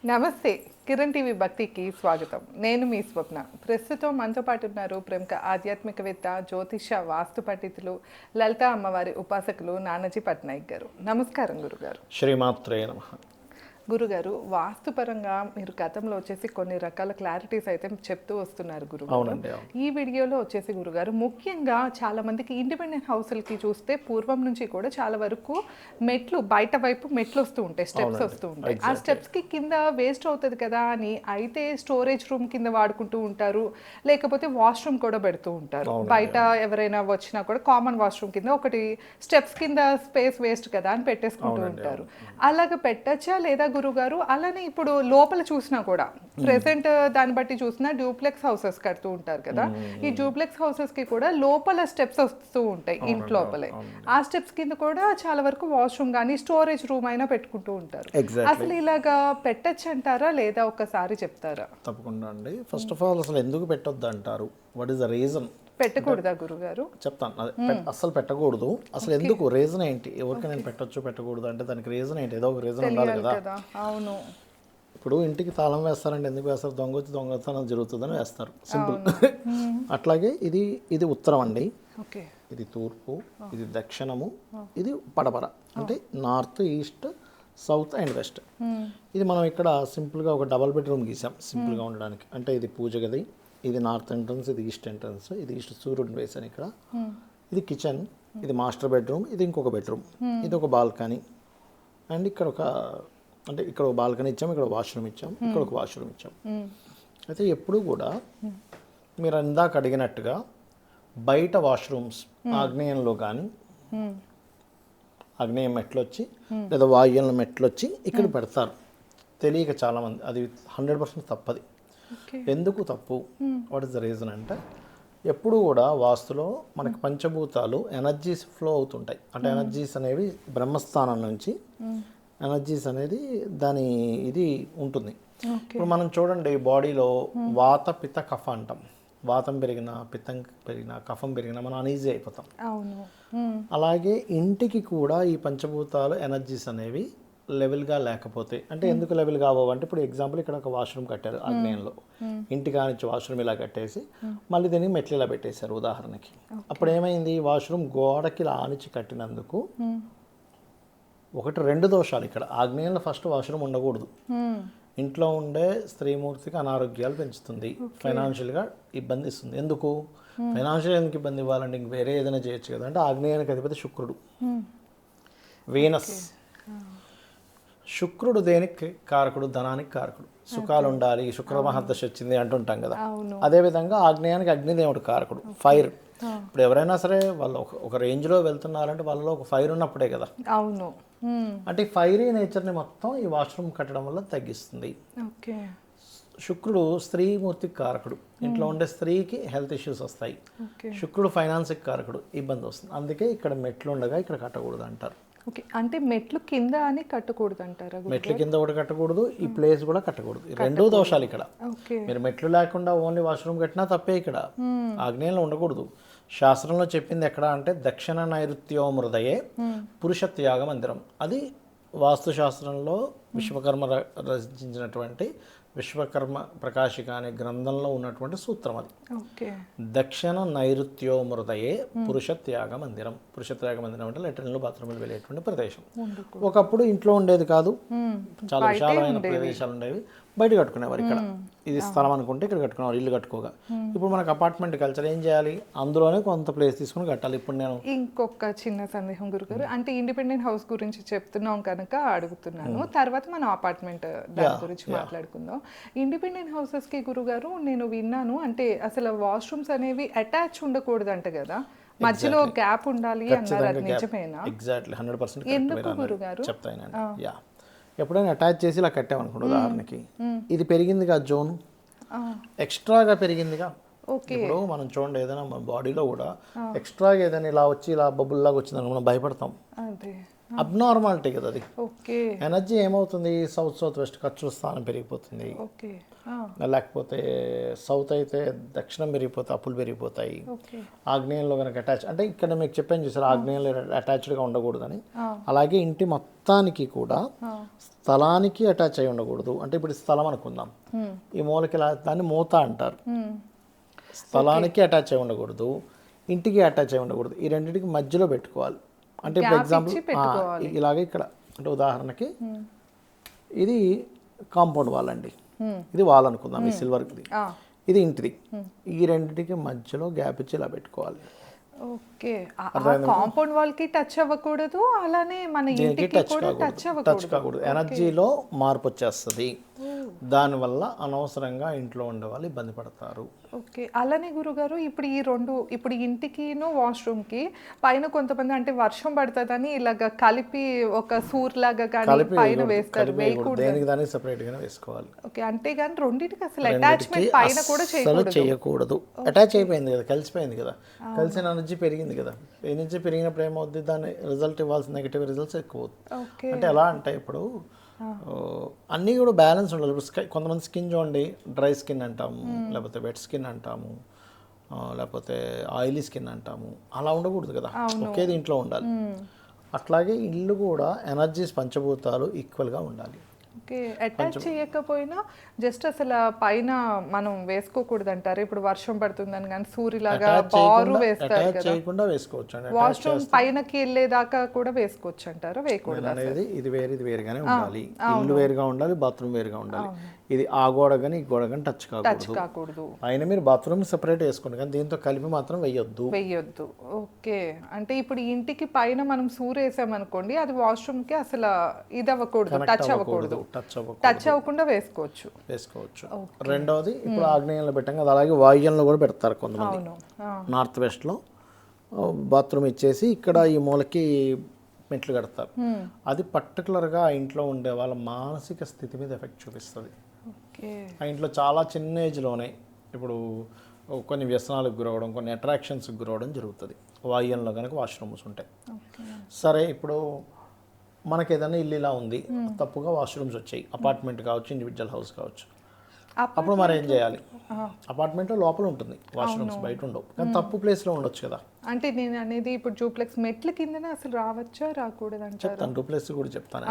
నమస్తే. కిరణ్ టీవీ భక్తికి స్వాగతం. నేను మీ స్వప్న. ప్రస్తుతం మనతో పాటు ఉన్నారు ప్రముఖ ఆధ్యాత్మికవేత్త, జ్యోతిష, వాస్తు పండితులు, లలిత అమ్మవారి ఉపాసకులు నానాజీ పట్నాయక్ గారు. నమస్కారం గురుగారు. శ్రీమాత్రే నమః. గురుగారు, వాస్తుపరంగా మీరు గతంలో వచ్చేసి కొన్ని రకాల క్లారిటీస్ అయితే చెప్తూ వస్తున్నారు గురుగారు. అవునండి, అవును. ఈ వీడియోలో వచ్చేసి గురుగారు ముఖ్యంగా చాలా మందికి ఇండిపెండెంట్ హౌస్లకి చూస్తే పూర్వం నుంచి కూడా చాలా వరకు మెట్లు బయట వైపు మెట్లు వస్తూ ఉంటాయి, స్టెప్స్ వస్తూ ఉంటాయి. ఆ స్టెప్స్కి కింద వేస్ట్ అవుతుంది కదా అని అయితే స్టోరేజ్ రూమ్ కింద వాడుకుంటూ ఉంటారు, లేకపోతే వాష్రూమ్ కూడా పెడుతూ ఉంటారు. బయట ఎవరైనా వచ్చినా కూడా కామన్ వాష్రూమ్ కింద ఒకటి స్టెప్స్ కింద స్పేస్ వేస్ట్ కదా అని పెట్టేసుకుంటూ ఉంటారు. అలాగ పెట్టచ్చా లేదా గురుగారు? అలానే ఇప్పుడు లోపల చూసినా కూడా ప్రెసెంట్ దాన్ని బట్టి చూసినా డ్యూప్లెక్స్ హౌసెస్ కడుతూ ఉంటారు కదా, ఈ డ్యూప్లెక్స్ హౌసెస్ కి కూడా లోపల స్టెప్స్ వస్తూ ఉంటాయి ఇంటి లోపలే. ఆ స్టెప్స్ కింద కూడా చాలా వరకు వాష్రూమ్ కానీ స్టోరేజ్ రూమ్ అయినా పెట్టుకుంటూ ఉంటారు. అసలు ఇలాగా పెట్టచ్చు అంటారా లేదా ఒక్కసారి చెప్తారా? తప్పకుండా అండి. ఫస్ట్ ఆఫ్ ఆల్ అసలు ఎందుకు పెట్టొద్దు అంటారు? What is the reason? పెట్టకూడదా గురుగారు? చెప్తాను. అసలు పెట్టకూడదు. అసలు ఎందుకు, రీజన్ ఏంటి? ఎవరికి నేను పెట్టొచ్చు పెట్టకూడదు అంటే దానికి రీజన్ ఏంటి? ఏదో ఒక రీజన్ ఉండాలి కదా. అవును. ఇప్పుడు ఇంటికి తాళం వేస్తారంటే ఎందుకు వేస్తారు? దొంగ వచ్చి దొంగతనం జరుగుతుందని వేస్తారు, సింపుల్. అట్లాగే ఇది ఉత్తరం అండి, ఇది తూర్పు, ఇది దక్షిణము, ఇది పడమర. అంటే north, east, south and west. ఇది మనం ఇక్కడ సింపుల్గా ఒక డబల్ బెడ్రూమ్ గీసాం సింపుల్గా ఉండడానికి. అంటే ఇది పూజ గది, ఇది నార్త్ ఎంట్రన్స్, ఇది ఈస్ట్ ఎంట్రన్స్, ఇది ఈస్ట్ సూర్యుడిని వేసాను ఇక్కడ. ఇది కిచెన్, ఇది మాస్టర్ బెడ్రూమ్, ఇది ఇంకొక బెడ్రూమ్, ఇది ఒక బాల్కనీ. అండ్ ఇక్కడ ఇక్కడ ఒక బాల్కనీ ఇచ్చాం, ఇక్కడ వాష్రూమ్ ఇచ్చాం, ఇక్కడ ఒక వాష్రూమ్ ఇచ్చాం. అయితే ఎప్పుడు కూడా మీరు ఇందాక అడిగినట్టుగా బయట వాష్రూమ్స్ ఆగ్నేయంలో కానీ ఆగ్నేయం మెట్లు వచ్చి లేదా వాయువ్యంలో మెట్లు వచ్చి ఇక్కడ పెడతారు. తెలియక చాలామంది, అది 100% తప్పది. ఎందుకు తప్పు? వాట్ ఇస్ ద రీజన్ అంటే, ఎప్పుడు కూడా వాస్తులో మనకి పంచభూతాలు ఎనర్జీస్ ఫ్లో అవుతుంటాయి. అంటే ఎనర్జీస్ అనేవి బ్రహ్మస్థానం నుంచి ఎనర్జీస్ అనేది దాని ఇది ఉంటుంది. ఇప్పుడు మనం చూడండి, బాడీలో వాత, పిత్త, కఫ అంటాం. వాతం పెరిగినా, పిత్తం పెరిగినా, కఫం పెరిగినా మనం అనీజీ అయిపోతాం. అలాగే ఇంటికి కూడా ఈ పంచభూతాలు ఎనర్జీస్ అనేవి లెవెల్గా లేకపోతే, అంటే ఎందుకు లెవెల్ కావంటే, ఇప్పుడు ఎగ్జాంపుల్ ఇక్కడ ఒక వాష్రూమ్ కట్టారు ఆగ్నేయంలో, ఇంటి కానిచ్చి వాష్రూమ్ ఇలా కట్టేసి మళ్ళీ దీనికి మెట్లు ఇలా పెట్టేశారు ఉదాహరణకి. అప్పుడు ఏమైంది? వాష్రూమ్ గోడకి ఆనిచ్చి కట్టినందుకు 2 దోషాలు ఇక్కడ. ఆగ్నేయంలో ఫస్ట్ వాష్రూమ్ ఉండకూడదు. ఇంట్లో ఉండే స్త్రీమూర్తికి అనారోగ్యాలు పెంచుతుంది, ఫైనాన్షియల్గా ఇబ్బంది ఇస్తుంది. ఎందుకు ఫైనాన్షియల్ ఎందుకు ఇబ్బంది ఇవ్వాలంటే ఇంక వేరే ఏదైనా చేయొచ్చు కదా. అంటే ఆగ్నేయానికి అధిపతి శుక్రుడు, వీనస్. శుక్రుడు దేనికి కారకుడు? ధనానికి కారకుడు. సుఖాలు ఉండాలి, శుక్ర మహర్దశ వచ్చింది అంటుంటాం కదా. అదేవిధంగా ఆగ్నేయానికి అగ్నిదేవుడు కారకుడు, ఫైర్. ఇప్పుడు ఎవరైనా సరే వాళ్ళు ఒక రేంజ్లో వెళ్తున్నారంటే వాళ్ళలో ఒక ఫైర్ ఉన్నప్పుడే కదా. అవును. అంటే ఫైరీ నేచర్ని మొత్తం ఈ వాష్రూమ్ కట్టడం వల్ల తగ్గిస్తుంది. శుక్రుడు స్త్రీమూర్తికి కారకుడు, ఇంట్లో ఉండే స్త్రీకి హెల్త్ ఇష్యూస్ వస్తాయి. శుక్రుడు ఫైనాన్స్కి కారకుడు, ఇబ్బంది వస్తుంది. అందుకే ఇక్కడ మెట్లు ఉండగా ఇక్కడ కట్టకూడదు అంటారు. అంటే మెట్లు కింద అని కట్టకూడదు అంటారా? మెట్ల కింద కూడా కట్టకూడదు, ఈ ప్లేస్ కూడా కట్టకూడదు. 2 దోషాలు ఇక్కడ. మీరు మెట్లు లేకుండా ఓన్లీ వాష్రూమ్ కట్టినా తప్పే. ఇక్కడ ఆగ్నేయంలో ఉండకూడదు. శాస్త్రంలో చెప్పింది ఎక్కడ అంటే, దక్షిణ నైరుత్యో మృదయే పురుష త్యాగ మందిరం. అది వాస్తుశాస్త్రంలో విశ్వకర్మ రచించినటువంటి విశ్వకర్మ ప్రకాశిక అనే గ్రంథంలో ఉన్నటువంటి సూత్రం అది. దక్షిణ నైరుత్యో మృదయే పురుష త్యాగ మందిరం. పురుష త్యాగ మందిరం అంటే లెటర్లు, బాత్రూములు వెళ్ళేటువంటి ప్రదేశం. ఒకప్పుడు ఇంట్లో ఉండేది కాదు, చాలా విశాలమైన ప్రదేశాలు ఉండేవి, బయట కట్టుకునేవారు. ఇక్కడ ఇది స్థలం అనుకుంటే ఇక్కడ కట్టుకునేవారు ఇల్లు కట్టుకోగా. ఇప్పుడు మనకు అపార్ట్మెంట్ కల్చర్ ఏం చేయాలి? అందులోనే కొంత ప్లేస్ తీసుకుని కట్టాలి. ఇప్పుడు నేను ఇంకొక చిన్న సందేహం గురుగారు, అంటే ఇండిపెండెంట్ హౌస్ గురించి చెప్తున్నాం కనుక అడుగుతున్నాను, తర్వాత మనం అపార్ట్మెంట్ దాని గురించి మాట్లాడుకుందాం. ఇండిపెండెంట్ హౌసెస్ కి గురుగారు నేను విన్నాను, అంటే అసలు వాష్రూమ్స్ అనేవి అటాచ్ ఉండకూడదు అంట కదా, మధ్యలో గ్యాప్ ఉండాలి అన్నారు. అది నిజమేనా? ఎగ్జాక్ట్లీ 100%. ఎందుకు గురుగారు? చెప్తాను. ఎప్పుడైనా అటాచ్ చేసి ఇలా కట్టామనుకోండి ఉదాహరణకి, ఇది పెరిగిందిగా జోన్, ఎక్స్ట్రాగా పెరిగిందిగా. ఇప్పుడు మనం చూడండి, ఏదైనా మన బాడీలో కూడా ఎక్స్ట్రాగా ఏదైనా ఇలా వచ్చి ఇలా బబుల్ లాగా వచ్చిందని మనం భయపడతాం. అబ్నార్మాలిటీ కదా అది. ఓకే ఎనర్జీ ఏమవుతుంది, సౌత్ వెస్ట్ ఖర్చుల స్థానం పెరిగిపోతుంది, ఓకే లేకపోతే సౌత్ అయితే దక్షిణం పెరిగిపోతాయి, అప్పులు పెరిగిపోతాయి. ఓకే ఆగ్నేయంలో కనుక అటాచ్ అంటే ఇక్కడ మీకు చెప్పాను చూసారు, ఆగ్నేయంలో అటాచ్డ్గా ఉండకూడదని. అలాగే ఇంటి మొత్తానికి కూడా స్థలానికి అటాచ్ అయి ఉండకూడదు. అంటే ఇప్పుడు స్థలం అనుకుందాం, ఈ మూలకి దాన్ని మూత అంటారు. స్థలానికి అటాచ్ అయి ఉండకూడదు, ఇంటికి అటాచ్ అయి ఉండకూడదు. ఈ రెండింటికి మధ్యలో పెట్టుకోవాలి. అంటే ఇప్పుడు ఎగ్జాంపుల్ ఇలాగే ఇక్కడ అంటే ఉదాహరణకి ఇది కాంపౌండ్ వాల్ అండి, ఇది వాల్ అనుకుందాం, ఈ సిల్వర్ది, ఇది ఇంటిది. ఈ రెండింటికి మధ్యలో గ్యాప్ ఇచ్చి ఇలా పెట్టుకోవాలి. ఓకే కాంపౌండ్ వాల్ కి టచ్ అవ్వకూడదు, అలానే మన ఇంటికి కూడా టచ్ కాకూడదు. ఎనర్జీలో మార్పు వచ్చేస్తుంది, దానివల్ల అనవసరంగా ఇంట్లో ఉండే వాళ్ళు ఇబ్బంది పడతారు. ఓకే అలానే గురుగారు ఇప్పుడు ఇంటికిను వాష్రూమ్ కి పైన కొంతమంది అంటే వర్షం పడుతుందని ఇలాగ కలిపి ఒక సూర్ లాగా కానీ పైన వేస్తారు, దేనికి దానికి సెపరేట్ గానే వేసుకోవాలి. ఓకే అంటే కానీ రెండింటికి అసలు అటాచ్మెంట్ పైన కూడా చేయకూడదు. అటాచ్ అయిపోయింది కదా, కలిసిపోయింది కదా, కలిసిన ఎనర్జీ పెరిగింది కదా, ఎనర్జీ పెరిగినప్పుడు ఏమవుద్ది, దాని రిజల్ట్ ఇవ్వాల్సిన నెగిటివ్ రిజల్ట్స్ ఎక్కువ అవుతుంది. అంటే ఎలా అంటే ఇప్పుడు అన్నీ కూడా బ్యాలెన్స్ ఉండాలి. ఇప్పుడు కొంతమంది స్కిన్ చూడండి, డ్రై స్కిన్ అంటాము, లేకపోతే వెట్ స్కిన్ అంటాము, లేకపోతే ఆయిలీ స్కిన్ అంటాము. అలా ఉండకూడదు కదా, ఒకే దీంట్లో ఉండాలి. అట్లాగే ఇల్లు కూడా ఎనర్జీస్ పంచభూతాలు ఈక్వల్గా ఉండాలి. ఓకే అటాచ్ చేయకపోయినా జస్ట్ అసలు పైన మనం వేసుకోకూడదు అంటారు. ఇప్పుడు వర్షం పడుతుందని కానీ సూరిలాగా బారు వేస్తారు కదా, చేయకుండా వేసుకోవచ్చు అండి. వాష్రూమ్ పైనకి వెళ్ళేదాకా కూడా వేసుకోవచ్చు అంటారు, వేయకూడదు అనేది. ఇది వేరుగానే ఉండాలి, ఇల్లు వేరుగా ఉండాలి, బాత్రూమ్ వేరుగా ఉండాలి. ఇది ఆ గోడ కానీ ఈ గోడ కానీ టచ్ కాకూడదు. అయినా మీరు బాత్రూమ్ సెపరేట్ వేసుకోండి, కానీ దీంతో కలిపి మాత్రం వేయొద్దు. ఓకే అంటే ఇప్పుడు ఇంటికి పైన మనం సూర్ వేసామనుకోండి, అది వాష్రూమ్ కి అసలు ఇది అవ్వకూడదు, టచ్ అవ్వకుండా వేసుకోవచ్చు. రెండవది ఇప్పుడు ఆగ్నేయంలో పెట్టాం కదా, అలాగే వాయువ్యంలో కూడా పెడతారు కొంతమంది. నార్త్ వెస్ట్ లో బాత్రూమ్ ఇచ్చేసి ఇక్కడ ఈ మూలకి మెట్లు కడతారు. అది పర్టికులర్గా ఆ ఇంట్లో ఉండే వాళ్ళ మానసిక స్థితి మీద ఎఫెక్ట్ చూపిస్తుంది. ఆ ఇంట్లో చాలా చిన్న ఏజ్లోనే ఇప్పుడు కొన్ని వ్యసనాలకు గురవడం, కొన్ని అట్రాక్షన్స్కి గురవడం జరుగుతుంది వాయువ్యంలో కనుక వాష్రూమ్స్ ఉంటాయి. సరే ఇప్పుడు మనకి ఏదైనా ఇల్లు ఇలా ఉంది, తప్పుగా వాష్రూమ్స్ వచ్చాయి, అపార్ట్మెంట్ కావచ్చు, ఇండివిజువల్ హౌస్ కావచ్చు. అప్పుడు మరి ఏం చేయాలి? అపార్ట్మెంట్లో లోపల ఉంటుంది వాష్రూమ్స్, బయట ఉండవు, కానీ తప్పు ప్లేస్లో ఉండొచ్చు కదా. అంటే నేను అనేది ఇప్పుడు డూప్లెక్స్ మెట్ల కిందనే అసలు రావచ్చా రాకూడదు అంటే చెప్తాను, డూప్లెక్స్ కూడా చెప్తాను.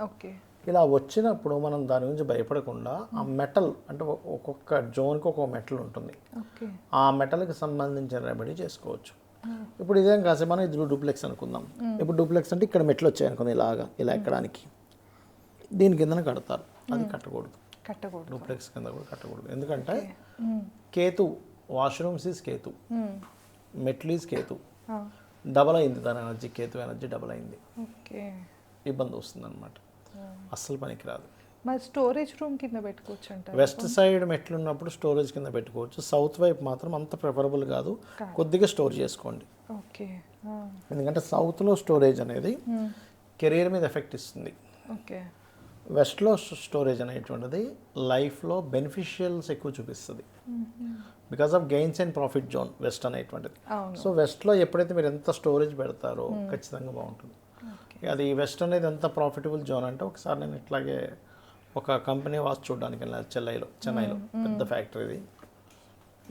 ఓకే ఇలా వచ్చినప్పుడు మనం దాని గురించి భయపడకుండా ఆ మెటల్ అంటే ఒక్కొక్క జోన్కి ఒక్కొక్క మెటల్ ఉంటుంది, ఆ మెటల్కి సంబంధించిన రెమెడీ చేసుకోవచ్చు. ఇప్పుడు ఇదేం కాసేపు మనం ఇది డూప్లెక్స్ అనుకుందాం. ఇప్పుడు డూప్లెక్స్ అంటే ఇక్కడ మెట్లు వచ్చాయి అనుకుంది, ఇలా ఎక్కడానికి దీని కిందన కడతారు. అది కట్టకూడదు, డూప్లెక్స్ కింద కూడా కట్టకూడదు. ఎందుకంటే కేతు, వాష్రూమ్స్ ఈజ్ కేతు, మెట్లు ఈజ్ కేతు, డబల్ అయింది దాని ఎనర్జీ, కేతు ఎనర్జీ డబల్ అయింది, ఇబ్బంది వస్తుంది అనమాట, అస్సలు పనికిరాదు. మరి స్టోరేజ్ రూమ్ కింద పెట్టుకోవచ్చు అంటారు. వెస్ట్ సైడ్ మెట్లు ఉన్నప్పుడు స్టోరేజ్ కింద పెట్టుకోవచ్చు, సౌత్ వైపు మాత్రం అంత ప్రిఫరబుల్ కాదు, కొద్దిగా స్టోర్ చేసుకోండి. ఎందుకంటే సౌత్లో స్టోరేజ్ అనేది కెరీర్ మీద ఎఫెక్ట్ ఇస్తుంది, వెస్ట్లో స్టోరేజ్ అనేటువంటిది లైఫ్లో బెనిఫిషియల్స్ ఎక్కువ చూపిస్తుంది. Because of gains and profit zone west అనేటువంటిది. సో వెస్ట్లో ఎప్పుడైతే మీరు ఎంత స్టోరేజ్ పెడతారో ఖచ్చితంగా బాగుంటుంది. అది వెస్ట్ అనేది ఎంత ప్రాఫిటబుల్ జోన్ అంటే, ఒకసారి నేను ఇట్లాగే ఒక కంపెనీ వాచ్ చూడడానికి వెళ్ళాను చెన్నైలో పెద్ద ఫ్యాక్టరీది.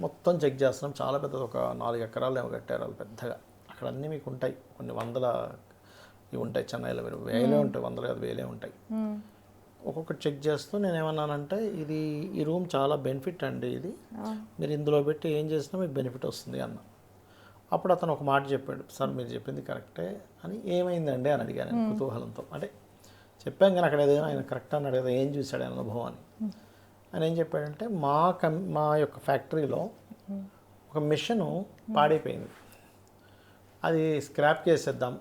మొత్తం చెక్ చేస్తున్నాం, చాలా పెద్దది, ఒక 4 ఎకరాలు ఏమో కట్టారు వాళ్ళు పెద్దగా. అక్కడ అన్నీ మీకు ఉంటాయి, కొన్ని వందల ఇవి ఉంటాయి చెన్నైలో, మీరు వేలే ఉంటాయి, వందలు కాదు వేలే ఉంటాయి. ఒక్కొక్కటి చెక్ చేస్తూ నేను ఏమన్నానంటే, ఈ రూమ్ చాలా బెనిఫిట్ అండి, ఇది మీరు ఇందులో పెట్టి ఏం చేసినా మీకు బెనిఫిట్ వస్తుంది అన్న. అప్పుడు అతను ఒక మాట చెప్పాడు, సార్ మీరు చెప్పింది కరెక్టే అని. ఏమైందండి అని అడిగాను కుతూహలంతో. అంటే చెప్పాం కానీ అక్కడ ఏదైనా ఆయన కరెక్ట్ అన్నాడు కదా, ఏం చూశాడు ఆయన అనుభవాన్ని. ఆయన ఏం చెప్పాడంటే, మా యొక్క ఫ్యాక్టరీలో ఒక మిషను పాడైపోయింది, అది స్క్రాప్ చేసేద్దాం,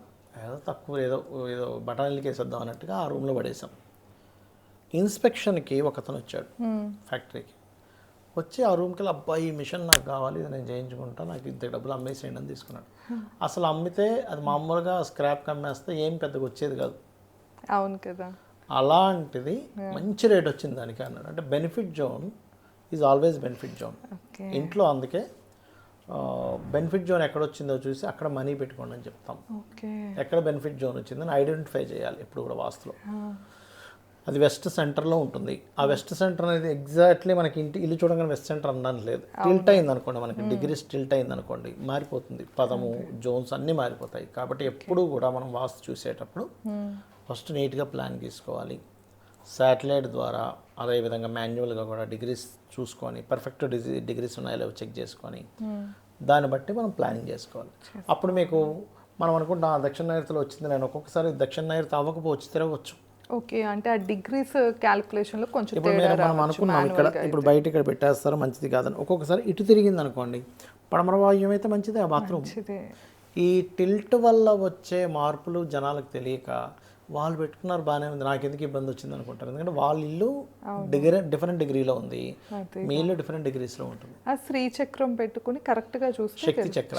ఏదో తక్కువ ఏదో బఠానీలకి వేసేద్దాం అన్నట్టుగా ఆ రూమ్లో పడేసాం. ఇన్స్పెక్షన్కి ఒకతను వచ్చాడు ఫ్యాక్టరీకి, వచ్చి ఆ రూమ్కి వెళ్ళి, అబ్బాయి ఈ మిషన్ నాకు కావాలి, ఇది నేను చేయించుకుంటా, నాకు ఇంత డబ్బులు అమ్మేసేయండి అని తీసుకున్నాడు. అసలు అమ్మితే అది మామూలుగా స్క్రాప్కి అమ్మేస్తే ఏం పెద్దగా వచ్చేది కాదు. అవును కదా, అలాంటిది మంచి రేట్ వచ్చింది దానికి అన్నాడు. అంటే benefit zone is always benefit zone ఇంట్లో. అందుకే బెనిఫిట్ జోన్ ఎక్కడ వచ్చిందో చూసి అక్కడ మనీ పెట్టుకోండి అని చెప్తాం. ఓకే. ఎక్కడ బెనిఫిట్ జోన్ వచ్చిందని ఐడెంటిఫై చేయాలి ఎప్పుడు కూడా వాస్తులో. అది వెస్ట్ సెంటర్లో ఉంటుంది. ఆ వెస్ట్ సెంటర్ అనేది ఎగ్జాక్ట్లీ మనకి ఇల్లు చూడగానే వెస్ట్ సెంటర్ అనడానికి లేదు. టిల్ట్ అయింది అనుకోండి, మనకి డిగ్రీస్ టిల్ట్ అయింది అనుకోండి, మారిపోతుంది. పదము జోన్స్ అన్నీ మారిపోతాయి. కాబట్టి ఎప్పుడు కూడా మనం వాస్తు చూసేటప్పుడు ఫస్ట్ నీట్గా ప్లాన్ గీసుకోవాలి. శాటిలైట్ ద్వారా అదేవిధంగా మాన్యువల్గా కూడా డిగ్రీస్ చూసుకొని పర్ఫెక్ట్ డిగ్రీస్ ఉన్నాయో లేవో చెక్ చేసుకొని దాన్ని బట్టి మనం ప్లానింగ్ చేసుకోవాలి. అప్పుడు మీకు మనం అనుకుంటాం దక్షిణ నైరుతిలో వచ్చింది, నేను ఒక్కొక్కసారి దక్షిణ నైరుతి అవ్వకపోవచ్చు, తిరగవచ్చు. ఓకే, అంటే ఆ డిగ్రీస్ క్యాలిక్యులేషన్లో కొంచెం ఇప్పుడు మనం అనుకున్నాం ఇక్కడ ఇప్పుడు బయట ఇక్కడ పెట్టేస్తారు మంచిది కాదని, ఒక్కొక్కసారి ఇటు తిరిగింది అనుకోండి, పడమర వాయువ్యం అయితే మంచిదే ఆ బాత్రూమ్. ఈ టిల్ట్ వల్ల వచ్చే మార్పులు జనాలకు తెలియక వాళ్ళు పెట్టుకున్నారు బాగానే ఉంది, నాకు ఎందుకు ఇబ్బంది వచ్చింది అనుకుంటారు. ఎందుకంటే వాళ్ళ ఇల్లు డిఫరెంట్ డిగ్రీలో ఉంది, మీ ఇల్లు డిఫరెంట్ డిగ్రీస్లో ఉంటుంది. ఆ శ్రీచక్రం పెట్టుకుని కరెక్ట్గా చూస్తే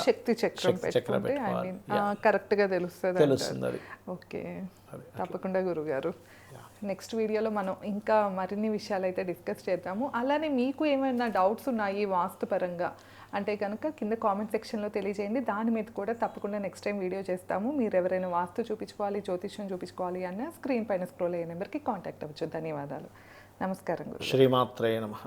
శక్తి చక్రం పెట్టుకుంటే కరెక్ట్గా తెలుస్తుంది అది. ఓకే, తప్పకుండా గురుగారు. నెక్స్ట్ వీడియోలో మనం ఇంకా మరిన్ని విషయాలు అయితే డిస్కస్ చేద్దాము. అలానే మీకు ఏమైనా డౌట్స్ ఉన్నాయి వాస్తుపరంగా అంటే కనుక కింద కామెంట్ సెక్షన్లో తెలియజేయండి. దాని మీద కూడా తప్పకుండా నెక్స్ట్ టైం వీడియో చేస్తాము. మీరు ఎవరైనా వాస్తు చూపించుకోవాలి, జ్యోతిష్యం చూపించుకోవాలి అన్న స్క్రీన్ పైన స్క్రోల్ అయ్యే నెంబర్కి కాంటాక్ట్ అవ్వచ్చు. ధన్యవాదాలు. నమస్కారం గురు. శ్రీమాత్రే నమః.